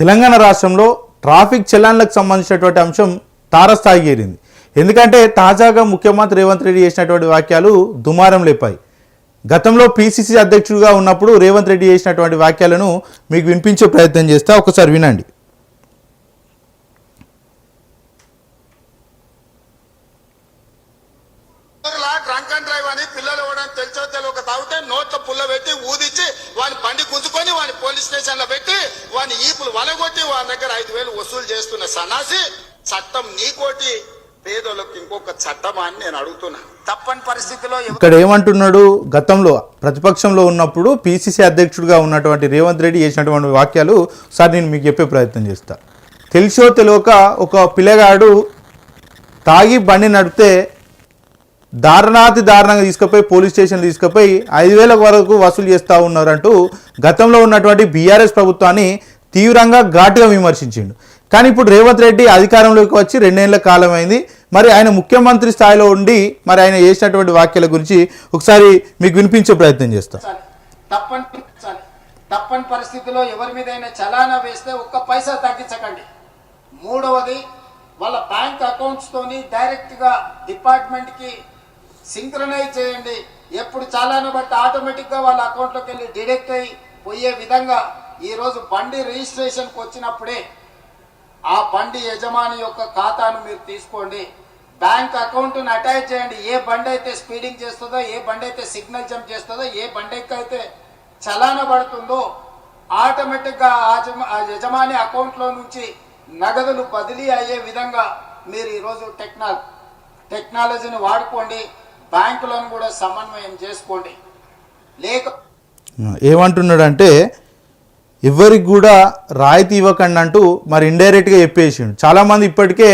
తెలంగాణ రాష్ట్రంలో ట్రాఫిక్ చలాన్లకు సంబంధించినటువంటి అంశం తారస్థాయికి చేరింది. ఎందుకంటే తాజాగా ముఖ్యమంత్రి రేవంత్ రెడ్డి చేసినటువంటి వాక్యాలు దుమారం లేపాయి. గతంలో పిసిసి అధ్యక్షుడిగా ఉన్నప్పుడు రేవంత్ రెడ్డి చేసినటువంటి వాక్యాలను మీకు వినిపించే ప్రయత్నం చేస్తా, ఒకసారి వినండి. డ్రంక్ అండ్ డ్రైవ్ అని పిల్లలు ఇవ్వడానికి తెలిసో తెలియక తాగితే నోట్లో పుల్ల పెట్టి ఊదిచ్చి వాని బండి గుంజుకొని వాని పోలీస్ స్టేషన్ లో పెట్టి వాని ఈపులు వలగొట్టి వాని దగ్గర 5,000 వసూలు చేస్తున్న సన్నాసి చట్టం నీకోటి పేదోళ్ళకి ఇంకొక చట్టమా అని నేను అడుగుతున్నా. తప్పని పరిస్థితిలో ఇక్కడ ఏమంటున్నాడు, గతంలో ప్రతిపక్షంలో ఉన్నప్పుడు పిసిసి అధ్యక్షుడిగా ఉన్నటువంటి రేవంత్ రెడ్డి చేసినటువంటి వాక్యాలు సార్ నేను మీకు చెప్పే ప్రయత్నం చేస్తా. తెలిసో తెలియక ఒక పిల్లగాడు తాగి బండి నడిపితే దారుణంగా తీసుకుపోయి పోలీస్ స్టేషన్ తీసుకుపోయి 5,000 వరకు వసూలు చేస్తూ ఉన్నారంటూ గతంలో ఉన్నటువంటి బీఆర్ఎస్ ప్రభుత్వాన్ని తీవ్రంగా ఘాటుగా విమర్శించిండు. కానీ ఇప్పుడు రేవంత్ రెడ్డి అధికారంలోకి వచ్చి 2 ఏళ్ల కాలం అయింది. మరి ఆయన ముఖ్యమంత్రి స్థాయిలో ఉండి మరి ఆయన చేసినటువంటి వాక్యాల గురించి ఒకసారి మీకు వినిపించే ప్రయత్నం చేస్తాం. తప్పని పరిస్థితిలో ఎవరి మీదైనా చలానా వేస్తే ఒక్క పైసా తగ్గించకండి. మూడవది, వాళ్ళ బ్యాంక్ అకౌంట్స్ తోని డైరెక్ట్ గా డిపార్ట్మెంట్ కి సింక్రనైజ్ చేయండి. ఎప్పుడు చాలాను బట్టి ఆటోమేటిక్ గా వాళ్ళ అకౌంట్ లోకి వెళ్ళి డిడక్ట్ అయ్యి పోయే విధంగా ఈ రోజు బండి రిజిస్ట్రేషన్కి వచ్చినప్పుడే ఆ బండి యజమాని యొక్క ఖాతాను మీరు తీసుకోండి. బ్యాంక్ అకౌంట్ను అటాచ్ చేయండి. ఏ బండి అయితే స్పీడింగ్ చేస్తుందో, ఏ బండి అయితే సిగ్నల్ జంప్ చేస్తుందో, ఏ బండికి అయితే చలానా పడుతుందో ఆటోమేటిక్గా ఆ యజమాని అకౌంట్లో నుంచి నగదులు బదిలీ అయ్యే విధంగా మీరు ఈరోజు టెక్నాలజీని వాడుకోండి. బ్యాంకులను కూడా సమన్వయం చేసుకోండి. ఏమంటున్నాడంటే ఎవరికి కూడా రాయితీ ఇవ్వకండి అంటూ మరి ఇండైరెక్ట్గా చెప్పేసిండు. చాలామంది ఇప్పటికే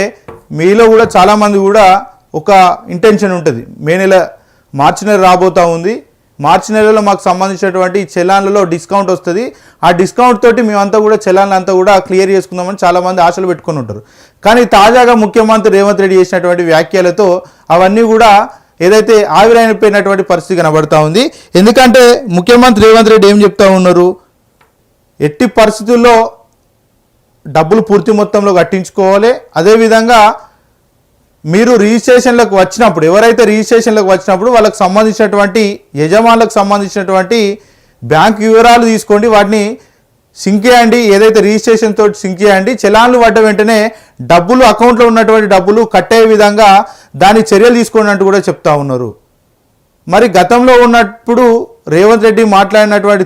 మీలో కూడా చాలామంది కూడా ఒక ఇంటెన్షన్ ఉంటుంది, మార్చి నెల రాబోతూ ఉంది, మార్చి నెలలో మాకు సంబంధించినటువంటి చలాన్లలో డిస్కౌంట్ వస్తుంది, ఆ డిస్కౌంట్ తోటి మేమంతా కూడా చలాన్లంతా కూడా క్లియర్ చేసుకుందామని చాలామంది ఆశలు పెట్టుకొని ఉంటారు. కానీ తాజాగా ముఖ్యమంత్రి రేవంత్ రెడ్డి చేసినటువంటి వ్యాఖ్యలతో అవన్నీ కూడా ఏదైతే ఆవిరైపోయినటువంటి పరిస్థితి కనబడతా ఉంది. ఎందుకంటే ముఖ్యమంత్రి రేవంత్ రెడ్డి ఏం చెప్తా ఉన్నారు, ఎట్టి పరిస్థితుల్లో డబ్బులు పూర్తి మొత్తంలో కట్టించుకోవాలి. అదేవిధంగా మీరు రిజిస్ట్రేషన్లకు వచ్చినప్పుడు, ఎవరైతే రిజిస్ట్రేషన్లకు వచ్చినప్పుడు వాళ్ళకి సంబంధించినటువంటి యజమానులకు సంబంధించినటువంటి బ్యాంక్ వివరాలు తీసుకోండి, వాటిని సింక్ చేయండి. ఏదైతే రిజిస్ట్రేషన్ తోటి సింక్ చేయండి. చలాన్లు పడ్డ వెంటనే డబ్బులు అకౌంట్లో ఉన్నటువంటి డబ్బులు కట్టే విధంగా దాని చర్యలు తీసుకోండి అంటూ కూడా చెప్తా ఉన్నారు. మరి గతంలో ఉన్నప్పుడు రేవంత్ రెడ్డి మాట్లాడినటువంటి